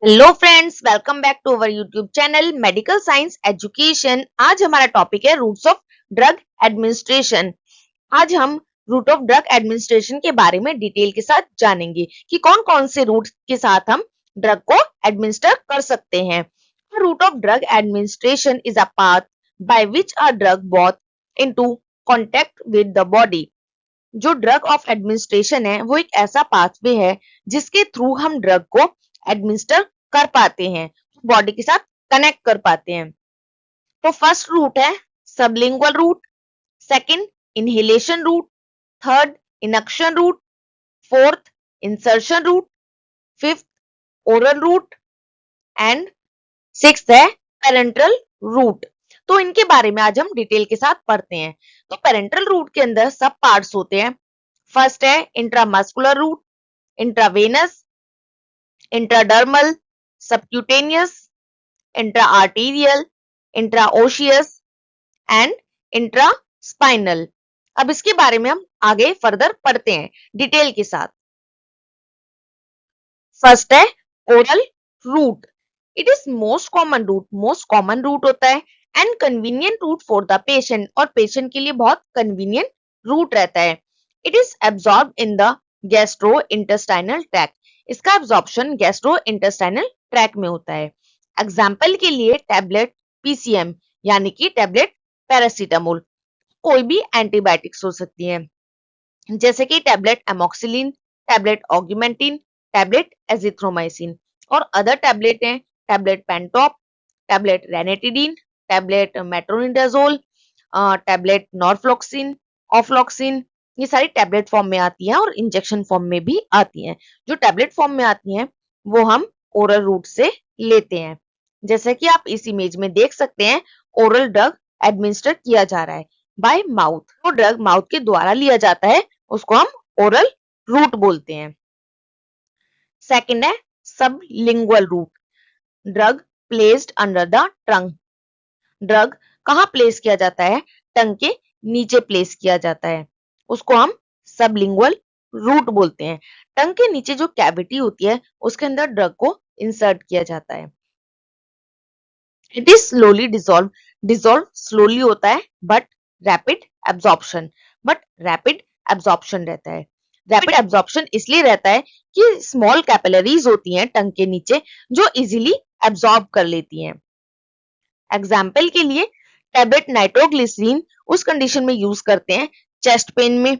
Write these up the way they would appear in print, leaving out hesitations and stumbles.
Hello friends, welcome back to our YouTube channel medical science education. आज हमारा topic है roots of drug administration. आज हम root of drug administration के बारे में डिटेल के साथ जानेंगे कि कौन कौन से रूट के साथ हम ड्रग को एडमिनिस्टर कर सकते हैं। Route of drug administration is a path by which a drug bought into contact with the body. जो ड्रग ऑफ एडमिनिस्ट्रेशन है वो एक ऐसा पाथवे है जिसके थ्रू हम ड्रग को एडमिनिस्टर कर पाते हैं, बॉडी के साथ कनेक्ट कर पाते हैं। तो फर्स्ट रूट है sublingual route, second inhalation route, third inunction route, fourth insertion route, fifth oral route and sixth है पेरेंटल रूट। तो इनके बारे में आज हम डिटेल के साथ पढ़ते हैं। तो पेरेंटल रूट के अंदर सब पार्ट्स होते हैं। फर्स्ट है intramuscular route, intravenous, intradermal, subcutaneous, intraarterial, intraosseous and intraspinal. अब इसके बारे में हम आगे फर्दर पढ़ते हैं डिटेल के साथ। फर्स्ट है oral route. It is most common route होता है and convenient route for the patient, और पेशेंट के लिए बहुत कन्वीनियंट रूट रहता है। It is absorb in the gastrointestinal tract. इसका एब्जॉर्प्शन गैस्ट्रो इंटेस्टाइनल ट्रैक्ट में होता है। एग्जाम्पल के लिए टैबलेट पीसीएम यानी कि टैबलेट पैरासीटामोल, कोई भी एंटीबायोटिक्स हो सकती है जैसे कि tablet amoxicillin, tablet Augmentin, tablet azithromycin, और अदर टैबलेट हैं tablet Pantop, tablet ranitidine, tablet metronidazole, tablet norfloxacin, ofloxacin. ये सारी टैबलेट फॉर्म में आती हैं और इंजेक्शन फॉर्म में भी आती हैं। जो टैबलेट फॉर्म में आती हैं वो हम ओरल रूट से लेते हैं। जैसे कि आप इस इमेज में देख सकते हैं, ओरल ड्रग एडमिनिस्टर किया जा रहा है बाय माउथ। तो ड्रग माउथ के द्वारा लिया जाता है उसको हम ओरल रूट बोलते हैं। सेकंड है sublingual root, drug placed under the tongue. Drug कहाँ प्लेस किया जाता है? टंग के नीचे प्लेस किया जाता है, उसको हम सबलिंगुअल रूट बोलते हैं। टंग के नीचे जो कैविटी होती है उसके अंदर ड्रग को इंसर्ट किया जाता है। It is slowly dissolve, dissolve slowly होता है but rapid absorption, but rapid absorption रहता है। रैपिड एब्जॉर्प्शन इसलिए रहता है कि स्मॉल कैपिलरीज होती हैं टंग के नीचे जो इजीली एब्जॉर्ब कर लेती हैं। एग्जाम्पल के लिए टैबलेट नाइट्रोग्लिसरीन उस कंडीशन में यूज करते हैं चेस्ट पेन में,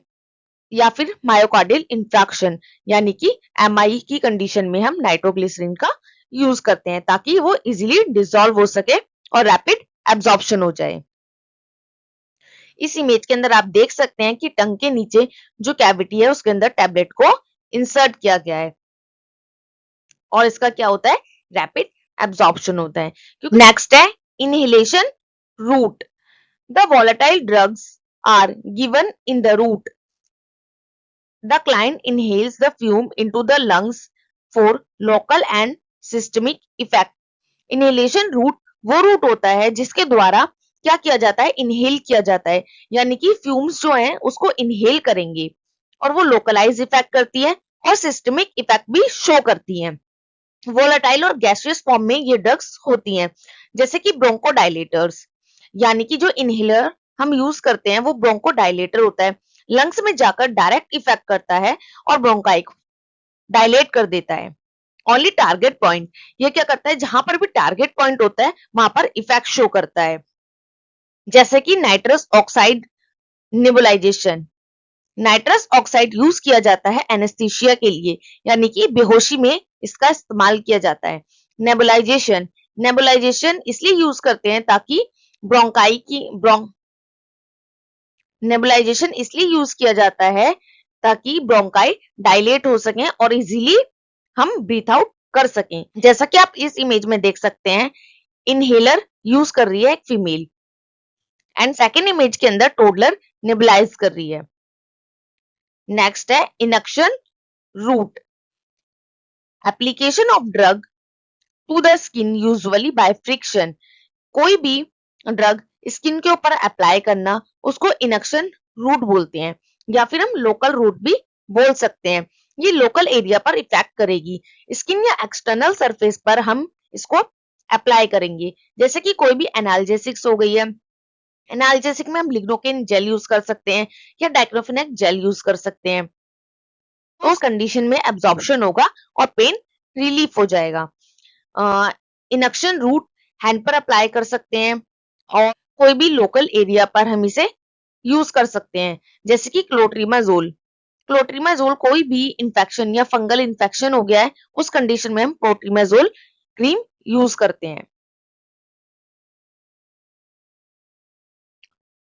या फिर मायोकार्डियल इंफ्राक्शन यानी कि एमआई की कंडीशन में हम नाइट्रोग्लिसरीन का यूज करते हैं ताकि वो इजीली डिसॉल्व हो सके और रैपिड एब्जॉर्प्शन हो जाए। इस इमेज के अंदर आप देख सकते हैं कि टंग के नीचे जो कैविटी है उसके अंदर टैबलेट को इंसर्ट किया गया है और इसका क्या होता है? रैपिड एब्जॉर्प्शन होता है। नेक्स्ट है inhalation route. The volatile drugs are given in the route. The client inhales the fume into the lungs for local and systemic effect. Inhalation route वो रूट होता है जिसके द्वारा क्या किया जाता है? इनहेल किया जाता है, यानी कि फ्यूम्स जो हैं उसको इनहेल करेंगे और वो लोकलाइज इफेक्ट करती है और सिस्टमिक इफेक्ट भी शो करती है। वोलेटाइल और गैसियस फॉर्म में ये ड्रग्स होती हैं, जैसे कि ब्रोंकोडाइलेटर्स, यानी कि जो इनहेलर हम यूज करते हैं वो ब्रोंकोडाइलेटर होता है, लंग्स में जाकर डायरेक्ट इफेक्ट करता है और ब्रोंकाई को डायलेट कर देता है। ओनली टारगेट पॉइंट, ये क्या करता है? जहां पर भी टारगेट पॉइंट होता है वहां पर इफेक्ट शो करता है। जैसे कि nitrous oxide nebulization, nitrous oxide use किया जाता है एनेस्थीसिया के लिए, यानी कि बेहोशी में इसका इस्तेमाल किया जाता है। नेबुलाइजेशन, नेबुलाइजेशन इसलिए यूज करते हैं ताकि ब्रोंकाई की नेबुलाइजेशन इसलिए यूज किया जाता है ताकि ब्रोंकाई डायलेट हो सकें और इजीली हम ब्रीथ आउट कर सकें। जैसा कि आप इस इमेज में देख सकते हैं, इनहेलर यूज कर रही है एक फीमेल एंड सेकेंड इमेज के अंदर टोडलर नेबुलाइज कर रही है। नेक्स्ट है inunction route. Application of drug to the skin usually by friction. कोई भी ड्रग स्किन के ऊपर अप्लाई करना उसको इनक्शन रूट बोलते हैं, या फिर हम लोकल रूट भी बोल सकते हैं। ये लोकल एरिया पर इफेक्ट करेगी। स्किन या एक्सटर्नल सरफेस पर हम इसको अप्लाई करेंगे। जैसे कि कोई भी एनाल्जेसिक्स हो गई है, एनाल्जेसिक में हम लिग्नोकेन जेल यूज कर सकते हैं या डाइक्लोफेनेक जेल यूज कर सकते हैं। तो उस कंडीशन में एब्जॉर्प्शन होगा और पेन रिलीफ हो जाएगा। इनक्शन रूट हैंड पर अप्लाई कर सकते हैं और कोई भी लोकल एरिया पर हम इसे यूज कर सकते हैं, जैसे कि क्लोट्रीमाजोल। क्लोट्रीमाजोल कोई भी इंफेक्शन या फंगल इंफेक्शन हो गया है, उस कंडीशन में हम क्लोट्रीमाजोल क्रीम यूज करते हैं।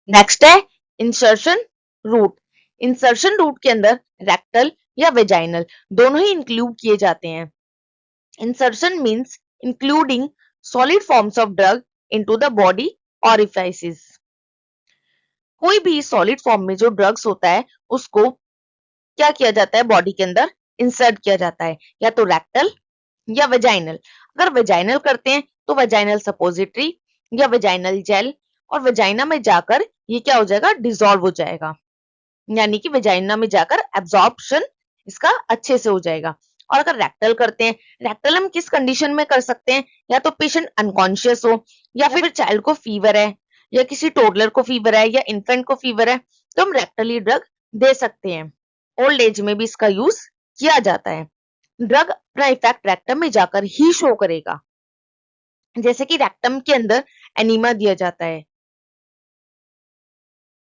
नेक्स्ट है इंसर्शन रूट। इंसर्शन रूट के अंदर रेक्टल या वेजाइनल दोनों ही इंक्लूड किए जाते हैं। Insertion means including solid forms of drug into the body orifices। कोई भी सॉलिड फॉर्म में जो ड्रग्स होता है उसको क्या किया जाता है, बॉडी के अंदर इंसर्ट किया जाता है, या तो रेक्टल या वेजाइनल। अगर वेजाइनल करते हैं तो वेजाइनल सपोजिटरी या वेजाइनल जेल, और वेजाइना में जाकर ये क्या हो जाएगा, डिसॉल्व हो जाएगा, यानी कि वेजाइना में जाकर एब्जॉर्प्शन इसका अच्छे से हो जाएगा। और अगर रेक्टल करते हैं, रेक्टल हम किस कंडीशन में कर सकते हैं, या तो पेशेंट अनकॉन्शियस हो, या फिर चाइल्ड को फीवर है, या किसी टोडलर को फीवर है, या इन्फेंट को फीवर है, तो हम रेक्टली ड्रग दे सकते हैं। ओल्ड एज में भी इसका यूज किया जाता है। ड्रग अपना इफेक्ट रेक्टम में जाकर ही शो करेगा, जैसे कि रेक्टम के अंदर एनीमा दिया जाता है,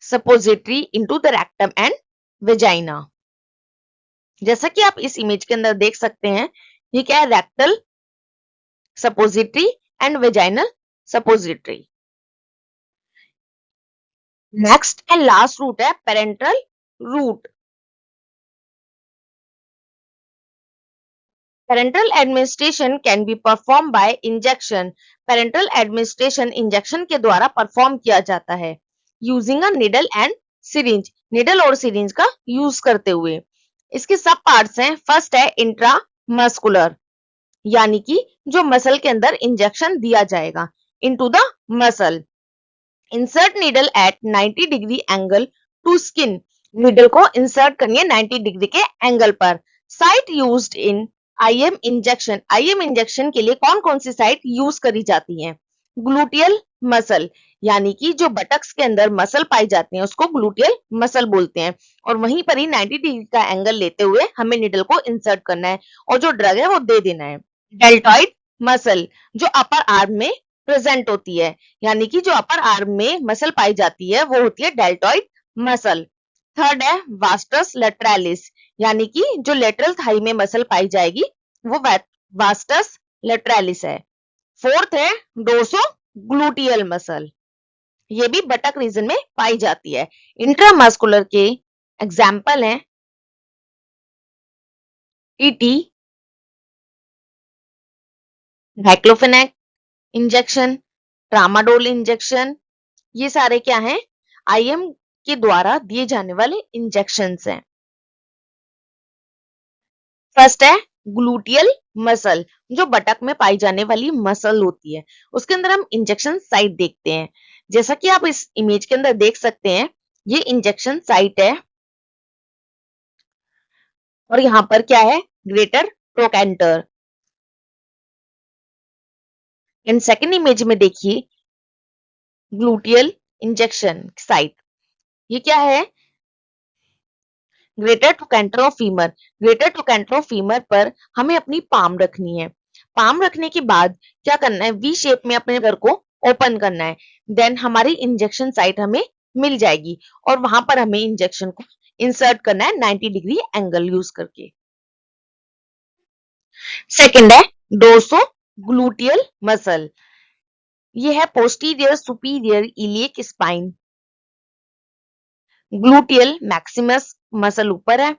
suppository into the rectum and vagina. जैसा कि आप इस इमेज के अंदर देख सकते हैं, ये क्या है, rectal suppository and vaginal suppository. Next and last route है parental route. Parenteral administration can be perform by injection. Parenteral administration injection के द्वारा परफॉर्म किया जाता है using a needle and syringe. Needle और सिरिंज का यूज करते हुए। इसके सब पार्ट्स हैं। फर्स्ट है इंट्रामस्कुलर, यानी कि जो मसल के अंदर इंजेक्शन दिया जाएगा, into the muscle. Insert needle at 90 degree angle to skin. Needle को इंसर्ट करिए 90 डिग्री के एंगल पर। Site used in IM injection. IM injection के लिए कौन कौन सी साइट यूज करी जाती है, ग्लूटियल मसल, यानी कि जो बटक्स के अंदर मसल पाई जाती है उसको ग्लूटियल मसल बोलते हैं, और वहीं पर ही 90 डिग्री का एंगल लेते हुए हमें निडल को इंसर्ट करना है और जो ड्रग है वो दे देना है। डेल्टॉइड मसल, जो अपर आर्म में प्रेजेंट होती है, यानी कि जो अपर आर्म में मसल पाई जाती है वो होती है डेल्टॉइड मसल। थर्ड है वास्टस लेटरालिस, यानी कि जो लेटरल थाई में मसल पाई जाएगी वो वास्टस लेटरालिस है। फोर्थ है डोर्सो ग्लूटियल मसल, ये भी बटक रीजन में पाई जाती है। इंट्रामस्कुलर के एग्जाम्पल हैं ET, diclofenac injection, tramadol injection, ये सारे क्या हैं, आईएम के द्वारा दिए जाने वाले इंजेक्शंस हैं। फर्स्ट है ग्लूटियल मसल, जो बटक में पाई जाने वाली मसल होती है, उसके अंदर हम इंजेक्शन साइट देखते हैं। जैसा कि आप इस इमेज के अंदर देख सकते हैं, ये इंजेक्शन साइट है और यहाँ पर क्या है, greater trochanter. And second image में देखिए ग्लूटियल इंजेक्शन साइट, ये क्या है, greater trochanter of femur. Greater trochanter of femur पर हमें अपनी पाम रखनी है। पाम रखने के बाद क्या करना है, वी शेप में अपने घर को ओपन करना है, देन हमारी इंजेक्शन साइट हमें मिल जाएगी और वहां पर हमें इंजेक्शन को इंसर्ट करना है 90 डिग्री एंगल यूज करके। सेकंड है डोर्सो ग्लूटियल मसल, ये है posterior superior iliac spine. Gluteal Maximus muscle ऊपर है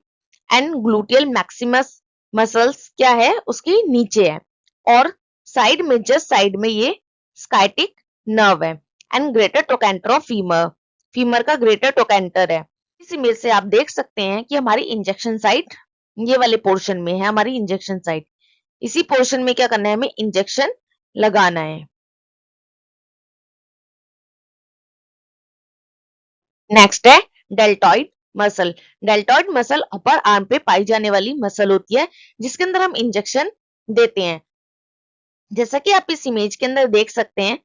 एंड ग्लूटियल मैक्सिमस मसल्स क्या है, उसके नीचे है, और साइड में जस्ट साइड में ये स्काइटिक नर्व है and greater trochanter of femur. Femur का ग्रेटर ट्रोकेंटर है। इस इमेज से आप देख सकते हैं कि हमारी इंजेक्शन साइट ये वाले पोर्शन में है, हमारी इंजेक्शन साइट। इसी पोर्शन में क्या करना है, हमें इंजेक्शन लगाना है। नेक्स्ट है deltoid muscle. Deltoid muscle upper arm पे पाई जाने वाली मसल होती है जिसके अंदर हम इंजेक्शन देते हैं। जैसा कि आप इस इमेज के अंदर देख सकते हैं,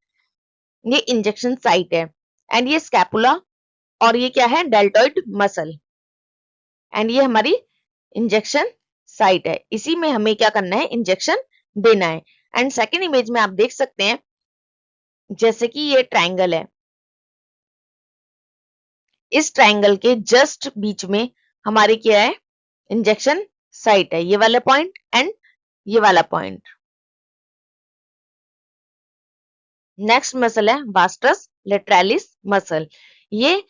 ये इंजेक्शन साइट है एंड ये स्कैपुला और ये क्या है, डेल्टॉइड मसल एंड ये हमारी इंजेक्शन साइट है। इसी में हमें क्या करना है, इंजेक्शन देना है। एंड सेकेंड इमेज में आप देख सकते हैं जैसे कि ये ट्रायंगल है, इस ट्रायंगल के जस्ट बीच में हमारी क्या है, इंजेक्शन साइट है, ये वाला पॉइंट एंड ये वाला पॉइंट। नेक्स्ट मसल है वास्टस लेटरालिस मसल। ये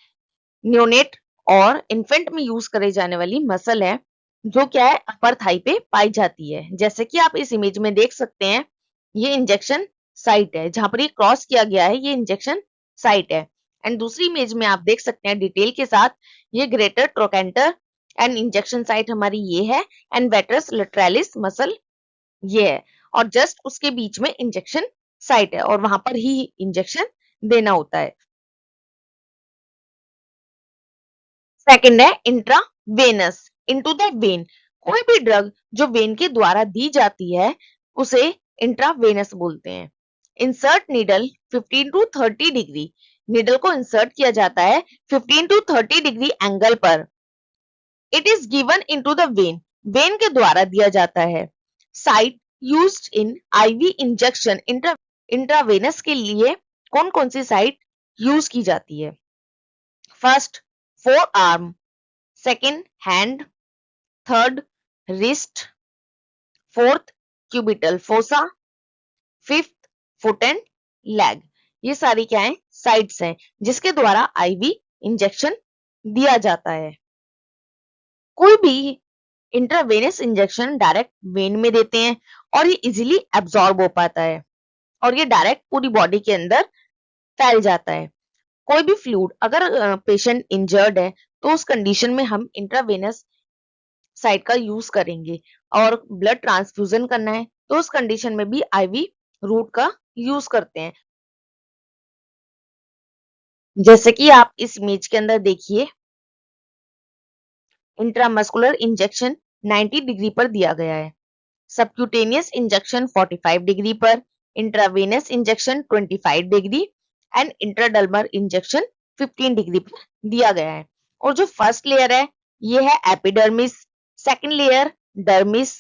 न्योनेट और इन्फेंट में यूज करे जाने वाली मसल है जो क्या है, अपर थाई पे पाई जाती है। जैसे कि आप इस इमेज में देख सकते हैं, ये इंजेक्शन साइट है, जहां पर ये क्रॉस किया गया है, ये इंजेक्शन साइट है। एंड दूसरी इमेज में आप देख सकते हैं डिटेल के साथ, ये greater trochanter and injection site हमारी ये है एंड वेट्रस लेटरालिस मसल ये है, और जस्ट उसके बीच में इंजेक्शन साइट है और वहां पर ही इंजेक्शन देना होता है। सेकंड है इंट्रावेनस, इनटू द वेन। कोई भी ड्रग जो वेन के द्वारा दी जाती है उसे इंट्रावेनस बोलते हैं। Insert needle 15 to 30 degree, needle को इंसर्ट किया जाता है 15 टू 30 डिग्री एंगल पर। It is given into the vein, vein के द्वारा दिया जाता है। Site used in IV injection, intravenous के लिए कौन कौन सी साइट यूज की जाती है? First four arm, second hand, third wrist, fourth cubital fossa, fifth foot and leg. ये सारी क्या है, साइट्स हैं जिसके द्वारा आईवी इंजेक्शन दिया जाता है। कोई भी इंट्रावेनस इंजेक्शन डायरेक्ट वेन में देते हैं और ये इजीली एब्जॉर्ब हो पाता है और ये डायरेक्ट पूरी बॉडी के अंदर फैल जाता है। कोई भी फ्लूइड अगर पेशेंट इंजर्ड है तो उस कंडीशन में हम इंट्रावेनस साइट का यूज करेंगे, और ब्लड ट्रांसफ्यूजन करना है तो उस कंडीशन में भी आईवी रूट का यूज करते हैं। जैसे कि आप इस इमेज के अंदर देखिए, इंट्रामस्कुलर इंजेक्शन 90 डिग्री पर दिया गया है, सबक्यूटेनियस इंजेक्शन 45 डिग्री पर, intravenous injection 25 degree and intradermal injection 15 degree पर दिया गया है। और जो फर्स्ट लेयर है ये है epidermis, second layer dermis,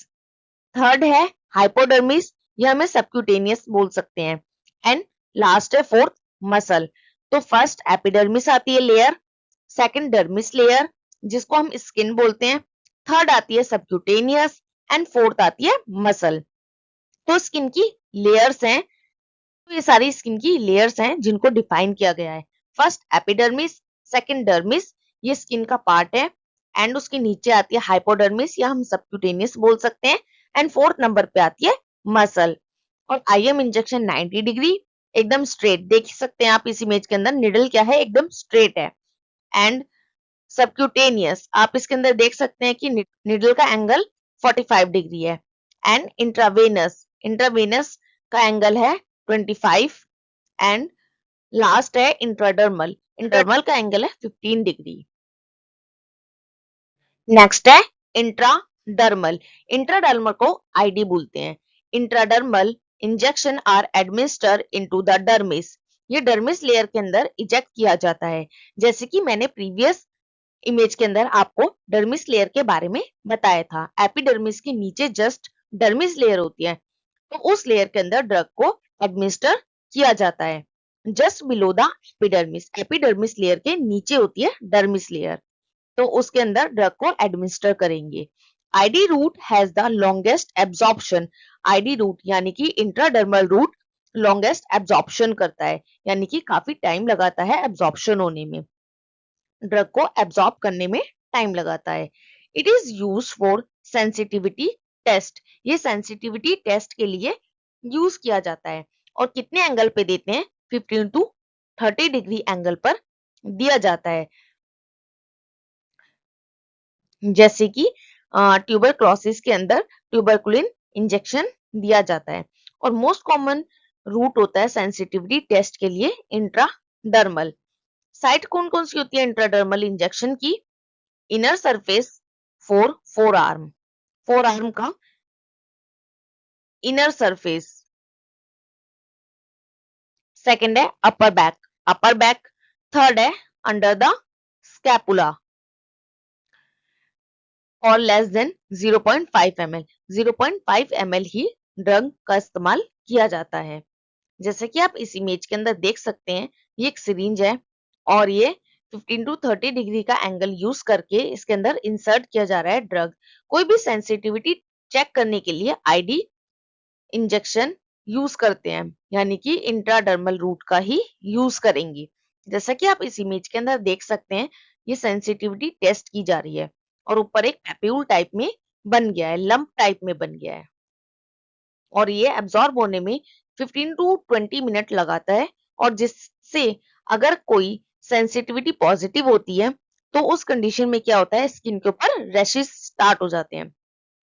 third है हाइपोडर्मिस, यह हमें सबक्यूटेनियस बोल सकते हैं, एंड लास्ट है फोर्थ मसल। तो फर्स्ट एपिडर्मिस आती है लेयर, सेकंड डर्मिस लेयर जिसको हम स्किन बोलते हैं, थर्ड आती है सबक्यूटेनियस एंड फोर्थ आती है मसल। तो स्किन की लेयर्स हैं, तो ये सारी स्किन की लेयर्स हैं जिनको डिफाइन किया गया है। फर्स्ट एपिडर्मिस, सेकंड डर्मिस, ये स्किन का पार्ट है, एंड उसके नीचे आती है हाइपोडर्मिस या हम सबक्यूटेनियस बोल सकते हैं, एंड फोर्थ नंबर पे आती है मसल। और आईएम इंजेक्शन 90 डिग्री एकदम स्ट्रेट, देख सकते हैं आप इस इमेज के अंदर निडल क्या है, एकदम स्ट्रेट है। एंड सबक्यूटेनियस आप इसके अंदर देख सकते हैं कि निडल का एंगल 45 डिग्री है, एंड इंट्रावेनस, इंट्रावेनस का एंगल है 25, एंड लास्ट है इंट्राडर्मल, इंट्राडर्मल का एंगल है 15 डिग्री। नेक्स्ट है इंट्राडर्मल, इंट्राडर्मल को आईडी बोलते हैं। Intradermal injection are administer into the dermis, ये डर्मिस लेयर के अंदर इजेक्ट किया जाता है। जैसे कि मैंने प्रीवियस इमेज के अंदर आपको डर्मिस लेयर के बारे में बताया था, एपिडर्मिस के नीचे जस्ट डर्मिस लेयर होती है, तो उस लेयर के अंदर ड्रग को एडमिनिस्टर किया जाता है। Just below the epidermis, epidermis layer के नीचे होती है डर्मिस लेयर, तो उसके अंदर ड्रग को एडमिनिस्टर करेंगे। ID route has the longest absorption, ID route यानी कि इंट्राडर्मल रूट लॉन्गेस्ट एब्जॉर्प्शन करता है, यानी कि काफी टाइम लगाता है एब्जॉर्प्शन होने में, ड्रग को एब्जॉर्ब करने में टाइम लगाता है। It is use for sensitivity test, ये सेंसिटिविटी टेस्ट के लिए यूज किया जाता है। और कितने एंगल पे देते हैं, 15 टू 30 डिग्री एंगल पर दिया जाता है। जैसे कि ट्यूबरक्लोसिस के अंदर ट्यूबरकुलिन इंजेक्शन दिया जाता है। और मोस्ट कॉमन रूट होता है सेंसिटिविटी टेस्ट के लिए इंट्राडर्मल। साइट कौन कौन सी होती है इंट्राडर्मल इंजेक्शन की? Inner surface for four arm का इनर सरफेस। सेकंड है अपर बैक। थर्ड है अंडर द स्कैपुला और लेस देन 0.5 ml। 0.5 ml ही ड्रग का इस्तेमाल किया जाता है। जैसे कि आप इस इमेज के अंदर देख सकते हैं, ये एक सिरिंज है और ये 15 टू 30 डिग्री का एंगल यूज करके इसके अंदर इंसर्ट किया जा रहा है ड्रग। कोई भी सेंसिटिविटी चेक करने के लिए आईडी इंजेक्शन यूज करते हैं, यानी कि इंट्राडर्मल रूट का ही यूज करेंगे। जैसा कि आप इस इमेज के अंदर देख सकते हैं, ये सेंसिटिविटी टेस्ट की जा रही है और ऊपर एक पैप्यूल टाइप में बन गया है, लंप टाइप में बन गया है और ये एब्जॉर्ब होने में 15 टू 20 मिनट लगाता है और जिससे अगर कोई सेंसिटिविटी पॉजिटिव होती है तो उस कंडीशन में क्या होता है, स्किन के ऊपर रैशेस स्टार्ट हो जाते हैं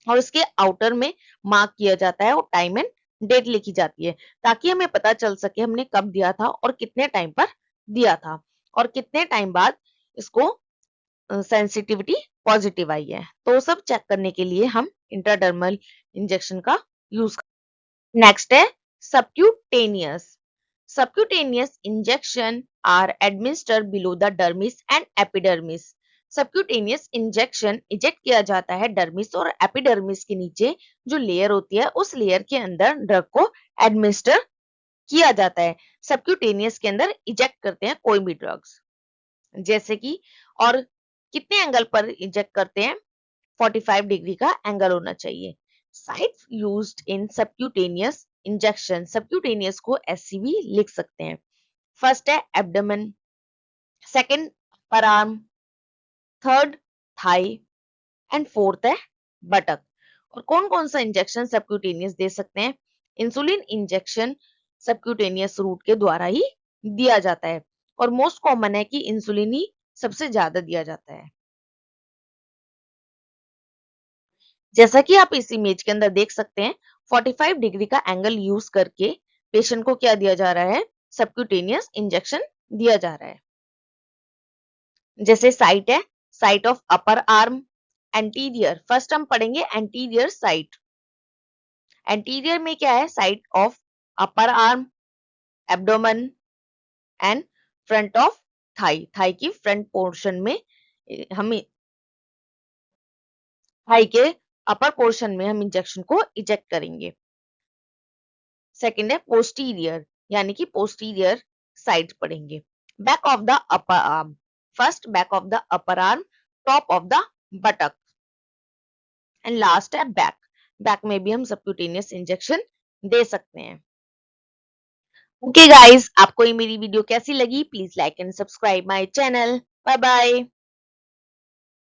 और इसके आउटर में मार्क किया जाता है और टाइम एंड डेट लिखी जाती है ताकि हमें पता चल सके हमने कब दिया था और कितने टाइम पर दिया था और कितने टाइम बाद इसको सेंसिटिविटी पॉजिटिव आई है। तो सब चेक करने के लिए हम इंट्राडर्मल इंजेक्शन का यूज। नेक्स्ट है subcutaneous। Subcutaneous injection are administered below the dermis and epidermis। Subcutaneous injection inject किया जाता है डर्मिस और एपिडर्मिस के नीचे जो लेयर होती है उस लेयर के अंदर ड्रग को एडमिनिस्टर किया जाता है। सबक्यूटेनियस के अंदर इंजेक्ट करते हैं कोई भी ड्रग्स, जैसे कि और कितने एंगल पर इंजेक्ट करते हैं, 45 डिग्री का एंगल होना चाहिए। Sites used in subcutaneous injection, subcutaneous को ऐसे भी लिख सकते हैं। फर्स्ट है abdomen, second upper arm, third thigh and fourth है बटक। और कौन कौन सा इंजेक्शन सबक्यूटेनियस दे सकते हैं? इंसुलिन इंजेक्शन सबक्यूटेनियस रूट के द्वारा ही दिया जाता है और मोस्ट कॉमन है कि इंसुलिन ही सबसे ज्यादा दिया जाता है। जैसा कि आप इस इमेज के अंदर देख सकते हैं, 45 डिग्री का एंगल यूज करके पेशेंट को क्या दिया जा रहा है, सबक्यूटेनियस इंजेक्शन दिया जा रहा है। जैसे साइट है, site of upper arm, anterior, first हम पढ़ेंगे एंटीरियर साइट। एंटीरियर में क्या है, site of upper arm, abdomen and front of thigh. Thigh की फ्रंट पोर्शन में हम थाई के अपर पोर्शन में हम इंजेक्शन को इजेक्ट करेंगे। सेकंड है पोस्टीरियर, यानी कि पोस्टीरियर साइड पढ़ेंगे। Back of the upper arm, first back of the upper arm, top of the बटक and last है बैक। बैक में भी हम सबक्यूटेनियस इंजेक्शन दे सकते हैं। ओके गाइस, आपको ये मेरी वीडियो कैसी लगी? Please like and subscribe my channel. Bye bye.